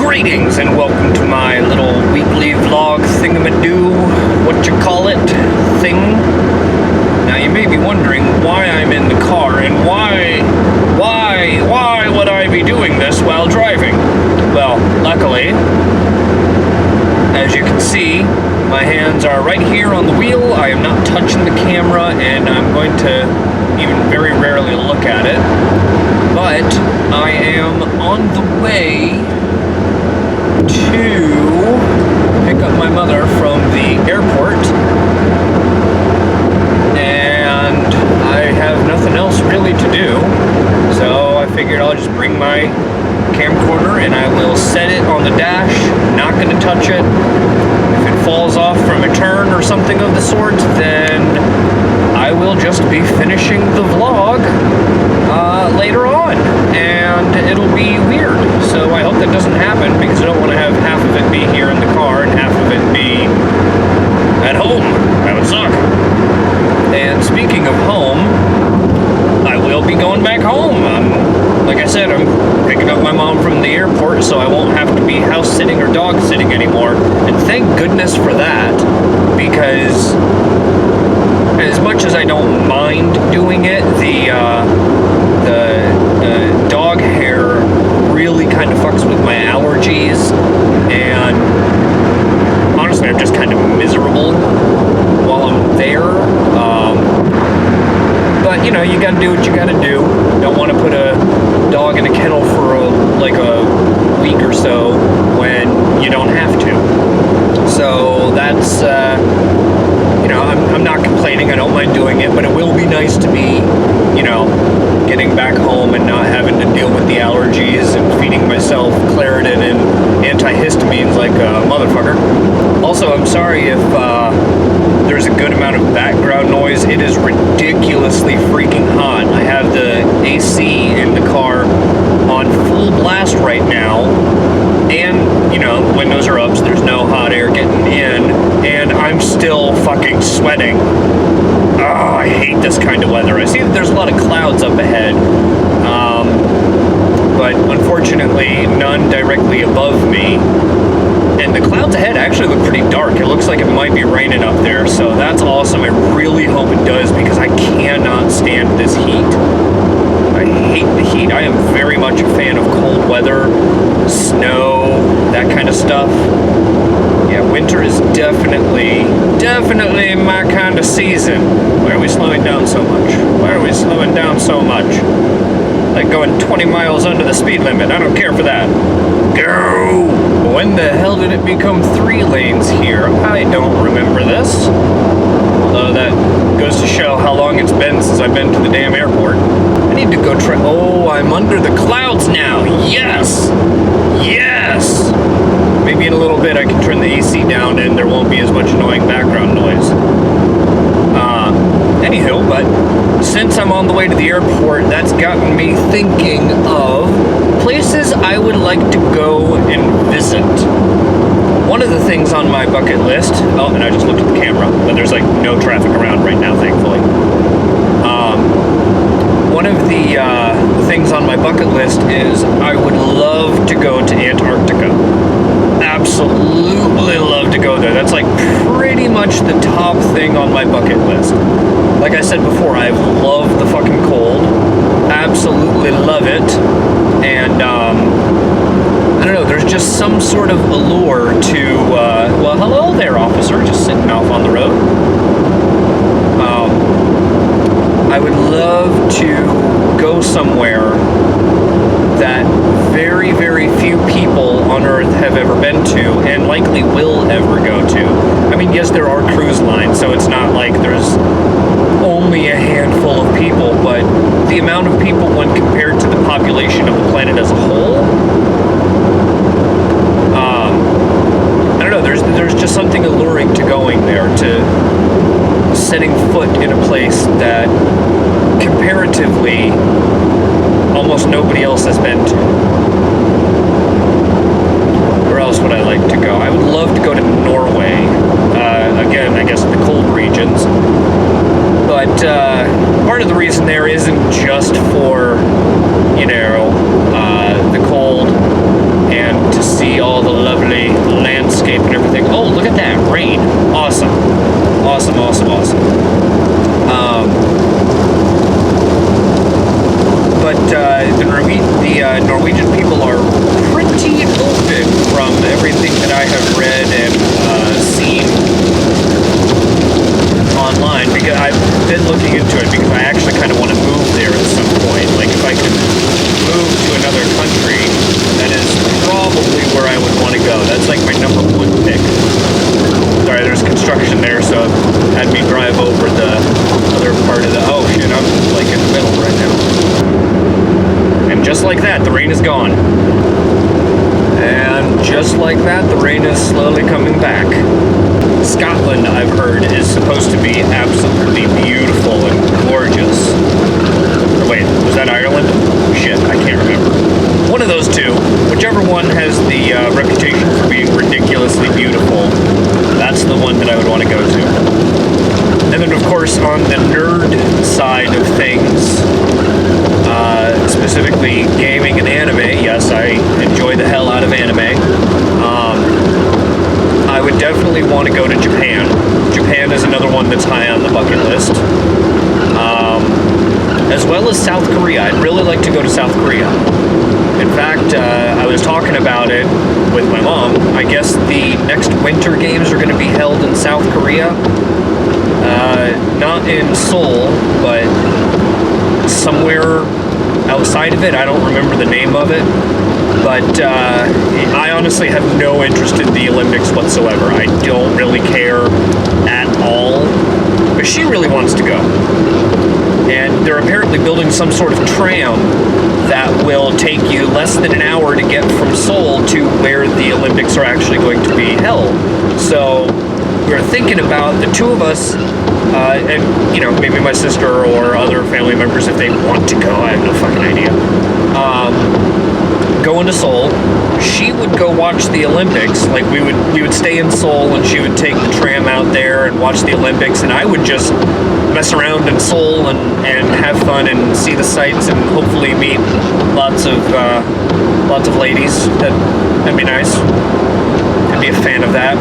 Greetings and welcome to my little weekly vlog thingamadoo, what you call it, thing. Now you may be wondering why I'm in the car and why would I be doing this while driving? Well, luckily, as you can see, my hands are right here on the wheel. I am not touching the camera and I'm going to even very rarely look at it. But I am on the way to pick up my mother from the airport, and I have nothing else really to do, so I figured I'll just bring my camcorder and I will set it on the dash. Not going to touch it. If it falls off from a turn or something of the sort, then I will just be finishing the vlog later on, and it'll be weird. So I hope that doesn't happen, because I don't want to have half of it be here in the car and half of it be at home. That would suck. And speaking of home, I will be going back home. Like I said, I'm picking up my mom from the airport, so I won't have to be house sitting or dog sitting anymore. And thank goodness for that, because as much as I don't mind doing it, the dog hair really kind of fucks with my allergies, and honestly, I'm just kind of miserable while I'm there. But you know, you gotta do what you gotta do. Don't want to put a dog in a kennel for like a week or so when you don't have to. So that's you know, I'm not complaining. I don't mind doing it, but it will be nice to be, you know, getting back home and not having to deal with the allergies and feeding myself Claritin and antihistamines like a motherfucker. Also, I'm sorry if there's a good amount of background noise. It is ridiculously freaking hot. I have the AC in the car on full blast right now, and, you know, the windows are up, so there's no hot air getting in, and I'm still fucking sweating. Oh, I hate this kind of weather. I see that there's a lot of clouds up ahead, but unfortunately none directly above me. And the clouds ahead actually look pretty dark. It looks like it might be raining up there, so that's awesome. I really hope it does, because I cannot stand this heat. I hate the heat. I am very much a fan of cold weather, snow, that kind of stuff. Yeah, winter is definitely my kind of season. Why are we slowing down so much? Why are we slowing down so much? Like going 20 miles under the speed limit. I don't care for that. Go! When the hell did it become 3 lanes here? I don't remember this. Although that goes to show how long it's been since I've been to the damn airport. I need to go try. Oh, I'm under the clouds now. Yes! Yes! Maybe in a little bit I can turn the AC down and there won't be as much annoying background noise. Anywho, but since I'm on the way to the airport, that's gotten me thinking of places I would like to go and visit. One of the things on my bucket list, oh, and I just looked at the camera, but there's like no traffic around right now, thankfully. One of the things on my bucket list is I would love to go to Antarctica. Absolutely love to go there. That's like pretty much the top thing on my bucket list. Like I said before, I love the fucking cold. Absolutely love it. And I don't know, there's just some sort of allure to, well, hello there, officer, just sitting off on the road. I would love to go somewhere that very, very few people on Earth have ever been to, and likely will ever go to. I mean, yes, there are cruise lines, so it's not like there's only a handful of people, but the amount of people when compared to the population of the planet as a whole, I don't know, there's just something alluring to going there, to setting foot in a place that comparatively almost nobody else has been to. Where else would I like to go? I would love to go to Norway. Again, I guess the cold regions. But part of the reason there isn't just for, you know, the cold and to see all the lovely landscape and everything. Oh, look at that rain! Awesome, awesome, awesome, awesome. But the Norwegian people are pretty open from everything that I have read and seen online, because I've been looking into it, because I actually kind of want to move there at some point. Like, if I could move to another country, that is probably where I would want to go. That's like my number one pick. Sorry, there's construction there, so it had me drive over the other part of the... Oh shit, I'm like in the middle right now. And just like that, the rain is gone. And just like that, the rain is slowly coming back. Scotland, I've heard, is supposed to be absolutely beautiful and gorgeous. Or wait, was that Ireland? Shit, I can't remember. One of those two. Whichever one has the reputation for being ridiculously beautiful, that's the one that I would want to go to. And then, of course, on the nerd side of things, specifically gaming and anime, yes, I enjoy the hell out of anime. I would definitely want to go to Japan. Japan is another one that's high on the bucket list. As well as South Korea. I'd really like to go to South Korea. In fact, I was talking about it with my mom. I guess the next Winter Games are going to be held in South Korea. Not in Seoul, but somewhere outside of it. I don't remember the name of it. But I honestly have no interest in the Olympics whatsoever. I don't really care at all. But she really wants to go. And they're apparently building some sort of tram that will take you less than an hour to get from Seoul to where the Olympics are actually going to be held. So we're thinking about the two of us, and, you know, maybe my sister or other family members if they want to go. I have no fucking idea. Going to Seoul. She would go watch the Olympics. Like, we would stay in Seoul and she would take the tram out there and watch the Olympics, and I would just mess around in Seoul and have fun and see the sights and hopefully meet lots of ladies. That'd be nice. I'd be a fan of that.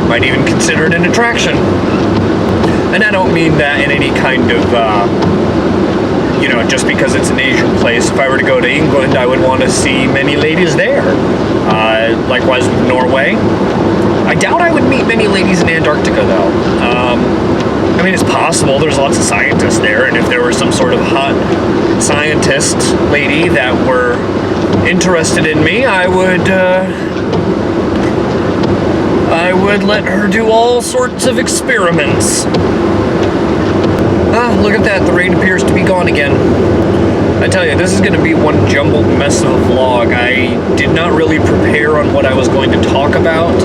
Might even consider it an attraction. And I don't mean that in any kind of you know, just because it's an Asian place. If I were to go to England, I would want to see many ladies there. Likewise with Norway. I doubt I would meet many ladies in Antarctica, though. I mean, it's possible. There's lots of scientists there, and if there were some sort of hot scientist lady that were interested in me, I would let her do all sorts of experiments. Ah, look at that, the rain appears to be gone again. I tell you, this is going to be one jumbled mess of a vlog. I did not really prepare on what I was going to talk about.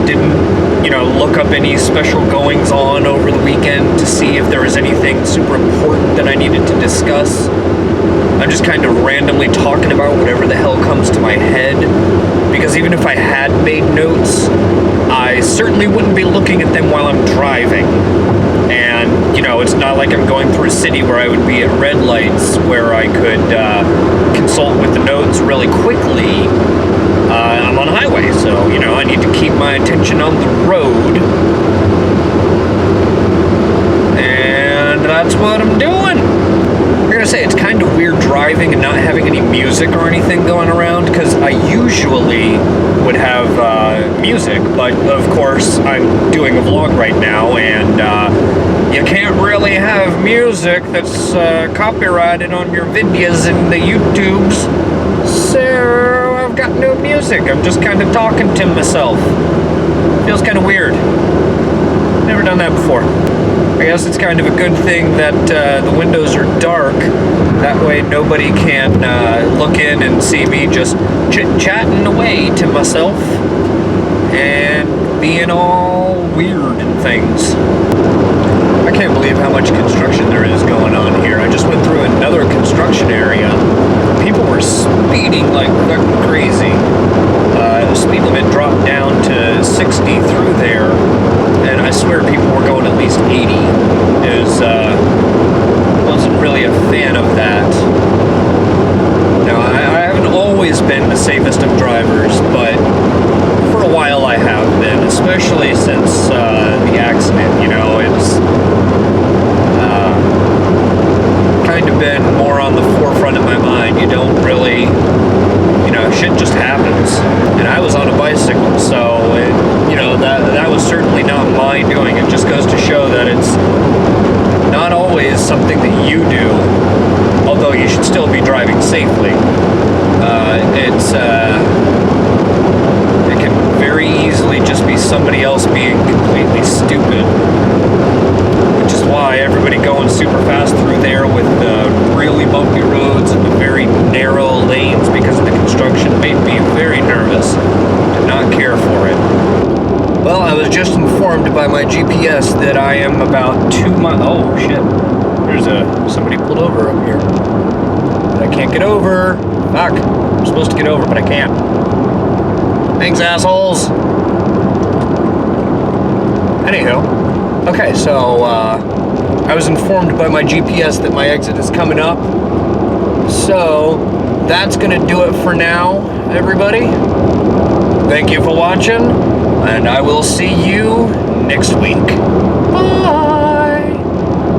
Didn't, you know, look up any special goings on over the weekend to see if there was anything super important that I needed to discuss. I'm just kind of randomly talking about whatever the hell comes to my head, because even if I had made notes, I certainly wouldn't be looking at them while I'm driving. And, you know, it's not like I'm going through a city where I would be at red lights where I could consult with the notes really quickly. I'm on a highway, so, you know, I need to keep my attention on the road. And that's what I'm doing. I'm gonna say it's kind of weird driving and not having any music or anything going around, because I usually would have music, but of course I'm doing a vlog right now, and you can't really have music that's copyrighted on your videos in the YouTubes, so I've got no music. I'm just kind of talking to myself. Feels kind of weird. Never done that before. I guess it's kind of a good thing that the windows are dark. That way nobody can look in and see me just chit-chatting away to myself and being all weird and things. I can't believe how much construction there is going on here. I just went through another construction area. People were speeding like fucking crazy. The speed limit dropped down to 60 through there, and I swear people were going at least 80. Wasn't really a fan of that. Now, I safest of drivers, but for a while I have been, especially since the accident. You know, it's kind of been more on the forefront of my mind. You don't really, shit just happens. And I was on a bicycle, so that was certainly not my doing. It just goes to show that it's not always something that you do, although you should still be driving safely. It can very easily just be somebody else being completely stupid, which is why everybody going super fast through there with the really bumpy roads and the very narrow lanes because of the construction made me very nervous. Did not care for it. Well, I was just informed by my GPS that I am about 2 miles. Oh shit! There's somebody pulled over up here. But I can't get over. Fuck! I'm supposed to get over, but I can't. Thanks, assholes. Anywho, okay, so I was informed by my GPS that my exit is coming up. So that's gonna do it for now, everybody. Thank you for watching, and I will see you next week. Bye.